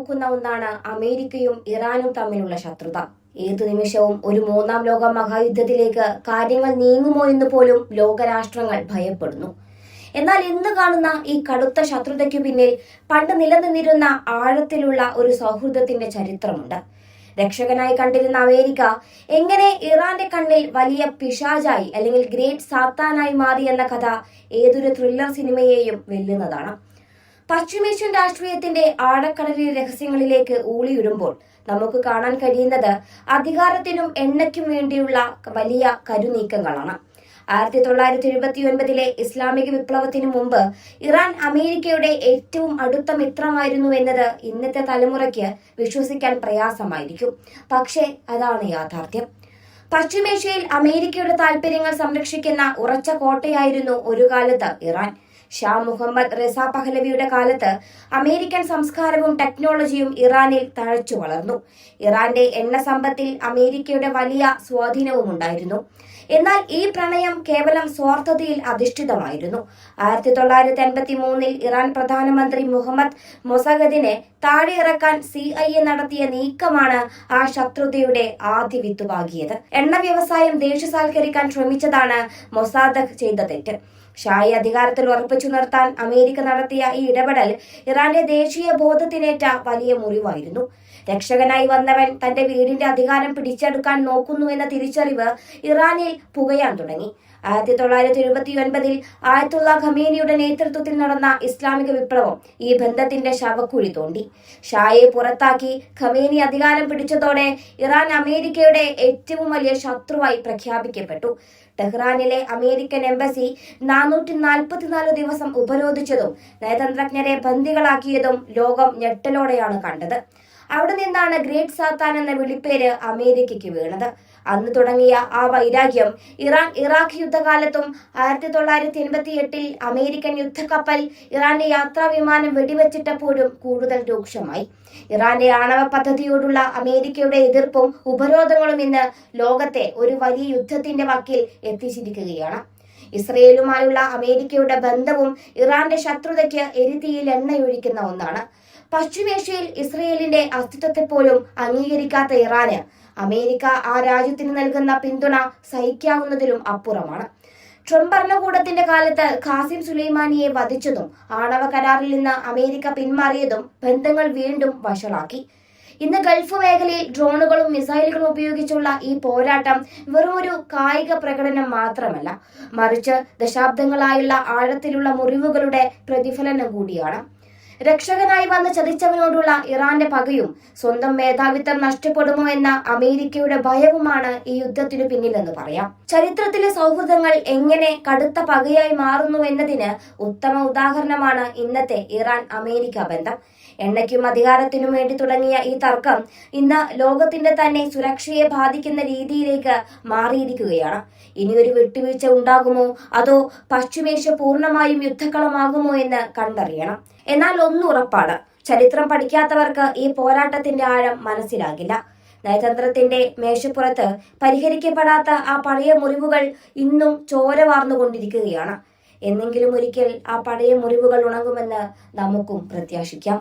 നോക്കുന്ന ഒന്നാണ് അമേരിക്കയും ഇറാനും തമ്മിലുള്ള ശത്രുത. ഏതു നിമിഷവും ഒരു മൂന്നാം ലോക മഹായുദ്ധത്തിലേക്ക് കാര്യങ്ങൾ നീങ്ങുമോ എന്ന് പോലും ലോകരാഷ്ട്രങ്ങൾ ഭയപ്പെടുന്നു. എന്നാൽ ഇന്ന് കാണുന്ന ഈ കടുത്ത ശത്രുതയ്ക്കു പിന്നിൽ പണ്ട് നിലനിന്നിരുന്ന ആഴത്തിലുള്ള ഒരു സൗഹൃദത്തിന്റെ ചരിത്രമുണ്ട്. രക്ഷകനായി കണ്ടിരുന്ന അമേരിക്ക എങ്ങനെ ഇറാന്റെ കണ്ണിൽ വലിയ പിശാചായി അല്ലെങ്കിൽ ഗ്രേറ്റ് സാത്താനായി മാറി എന്ന കഥ ഏതൊരു ത്രില്ലർ സിനിമയെയും വെല്ലുന്നതാണ്. പശ്ചിമേഷ്യൻ രാഷ്ട്രീയത്തിന്റെ ആഴക്കടലിലെ രഹസ്യങ്ങളിലേക്ക് ഊളിയിടുമ്പോൾ നമുക്ക് കാണാൻ കഴിയുന്നത് അധികാരത്തിനും എണ്ണയ്ക്കും വേണ്ടിയുള്ള വലിയ കരുനീക്കങ്ങളാണ്. 1979 ഇസ്ലാമിക വിപ്ലവത്തിനു മുമ്പ് ഇറാൻ അമേരിക്കയുടെ ഏറ്റവും അടുത്ത മിത്രമായിരുന്നു എന്നത് ഇന്നത്തെ തലമുറയ്ക്ക് വിശ്വസിക്കാൻ പ്രയാസമായിരിക്കും. പക്ഷേ അതാണ് യാഥാർത്ഥ്യം. പശ്ചിമേഷ്യയിൽ അമേരിക്കയുടെ താൽപര്യങ്ങൾ സംരക്ഷിക്കുന്ന ഉറച്ച കോട്ടയായിരുന്നു ഒരു കാലത്ത് ഇറാൻ. ഷാ മുഹമ്മദ് റസ പഹലവിയുടെ കാലത്ത് അമേരിക്കൻ സംസ്കാരവും ടെക്നോളജിയും ഇറാനിൽ തഴച്ചു വളർന്നു. ഇറാന്റെ എണ്ണ സമ്പത്തിൽ അമേരിക്കയുടെ വലിയ സ്വാധീനവും ഉണ്ടായിരുന്നു. എന്നാൽ ഈ പ്രണയം കേവലം സ്വാർത്ഥതയിൽ അധിഷ്ഠിതമായിരുന്നു. 1983 ഇറാൻ പ്രധാനമന്ത്രി മുഹമ്മദ് മൊസഗദിനെ താഴെയിറക്കാൻ CIA നടത്തിയ നീക്കമാണ് ആ ശത്രുതയുടെ ആദ്യ വിത്തുപാകിയത്. എണ്ണ വ്യവസായം ദേശസാൽക്കരിക്കാൻ ശ്രമിച്ചതാണ് മൊസാദഖ് ചെയ്ത തെറ്റ്. ഷായെ അധികാരത്തിൽ ഉറപ്പിച്ചു നിർത്താൻ അമേരിക്ക നടത്തിയ ഈ ഇടപെടൽ ഇറാന്റെ ദേശീയ ബോധത്തിനേറ്റ വലിയ മുറിവായിരുന്നു. രക്ഷകനായി വന്നവൻ തന്റെ വീടിന്റെ അധികാരം പിടിച്ചെടുക്കാൻ നോക്കുന്നു എന്ന തിരിച്ചറിവ് ഇറാനിൽ പുകയാൻ തുടങ്ങി. 1979 ആയത്തുള്ള ഖമേനിയുടെ നേതൃത്വത്തിൽ നടന്ന ഇസ്ലാമിക വിപ്ലവം ഈ ബന്ധത്തിന്റെ ശവക്കുഴി തോണ്ടി. ഷായെ പുറത്താക്കി ഖമേനി അധികാരം പിടിച്ചതോടെ ഇറാൻ അമേരിക്കയുടെ ഏറ്റവും വലിയ ശത്രുവായി പ്രഖ്യാപിക്കപ്പെട്ടു. ടെഹ്റാനിലെ അമേരിക്കൻ എംബസി 444 ദിവസം ഉപരോധിച്ചതും നയതന്ത്രജ്ഞരെ ബന്ദികളാക്കിയതും ലോകം ഞെട്ടലോടെയാണ് കണ്ടത്. അവിടെ നിന്നാണ് ഗ്രേറ്റ് സാത്താൻ എന്ന വിളിപ്പേര് അമേരിക്കയ്ക്ക് വീണത്. അന്ന് തുടങ്ങിയ ആ വൈരാഗ്യം ഇറാൻ ഇറാഖ് യുദ്ധകാലത്തും 1988 അമേരിക്കൻ യുദ്ധക്കപ്പൽ ഇറാന്റെ യാത്രാ വിമാനം വെടിവെച്ചിട്ടപ്പോഴും കൂടുതൽ രൂക്ഷമായി. ഇറാന്റെ ആണവ പദ്ധതിയോടുള്ള അമേരിക്കയുടെ എതിർപ്പും ഉപരോധങ്ങളും ഇന്ന് ലോകത്തെ ഒരു വലിയ യുദ്ധത്തിന്റെ വക്കിൽ എത്തിച്ചിരിക്കുകയാണ്. ഇസ്രയേലുമായുള്ള അമേരിക്കയുടെ ബന്ധവും ഇറാന്റെ ശത്രുതയ്ക്ക് എരിതീയിൽ എണ്ണയൊഴിക്കുന്ന ഒന്നാണ്. പശ്ചിമേഷ്യയിൽ ഇസ്രയേലിന്റെ അസ്തിത്വത്തെ പോലും അംഗീകരിക്കാത്ത ഇറാന് അമേരിക്ക ആ രാജ്യത്തിന് നൽകുന്ന പിന്തുണ സഹിക്കാവുന്നതിലും അപ്പുറമാണ്. ട്രംപ് ഭരണകൂടത്തിന്റെ കാലത്ത് ഖാസിം സുലൈമാനിയെ വധിച്ചതും ആണവ കരാറിൽ നിന്ന് അമേരിക്ക പിന്മാറിയതും ബന്ധങ്ങൾ വീണ്ടും വഷളാക്കി. ഇന്ന് ഗൾഫ് മേഖലയിൽ ഡ്രോണുകളും മിസൈലുകളും ഉപയോഗിച്ചുള്ള ഈ പോരാട്ടം വെറുമൊരു കായിക പ്രകടനം മാത്രമല്ല, മറിച്ച് ദശാബ്ദങ്ങളായുള്ള ആഴത്തിലുള്ള മുറിവുകളുടെ പ്രതിഫലനം കൂടിയാണ്. രക്ഷകനായി വന്ന് ചതിച്ചവനോടുള്ള ഇറാന്റെ പകയും സ്വന്തം മേധാവിത്വം നഷ്ടപ്പെടുമോ എന്ന അമേരിക്കയുടെ ഭയവുമാണ് ഈ യുദ്ധത്തിനു പിന്നിലെന്ന് പറയാം. ചരിത്രത്തിലെ സൗഹൃദങ്ങൾ എങ്ങനെ കടുത്ത പകയായി മാറുന്നു എന്നതിന് ഉത്തമ ഉദാഹരണമാണ് ഇന്നത്തെ ഇറാൻ അമേരിക്ക ബന്ധം. എണ്ണയ്ക്കും അധികാരത്തിനും വേണ്ടി തുടങ്ങിയ ഈ തർക്കം ഇന്ന് ലോകത്തിന്റെ തന്നെ സുരക്ഷയെ ബാധിക്കുന്ന രീതിയിലേക്ക് മാറിയിരിക്കുകയാണ്. ഇനിയൊരു വിട്ടുവീഴ്ച ഉണ്ടാകുമോ, അതോ പശ്ചിമേഷ്യ പൂർണ്ണമായും യുദ്ധക്കളമാകുമോ എന്ന് കണ്ടറിയണം. എന്നാൽ ഒന്നുറപ്പാണ്, ചരിത്രം പഠിക്കാത്തവർക്ക് ഈ പോരാട്ടത്തിന്റെ ആഴം മനസ്സിലാകില്ല. നയതന്ത്രത്തിന്റെ മേശപ്പുറത്ത് പരിഹരിക്കപ്പെടാത്ത ആ പഴയ മുറിവുകൾ ഇന്നും ചോര വാർന്നുകൊണ്ടിരിക്കുകയാണ്. എന്നെങ്കിലും ഒരിക്കൽ ആ പഴയ മുറിവുകൾ ഉണങ്ങുമെന്ന് നമുക്കും പ്രത്യാശിക്കാം.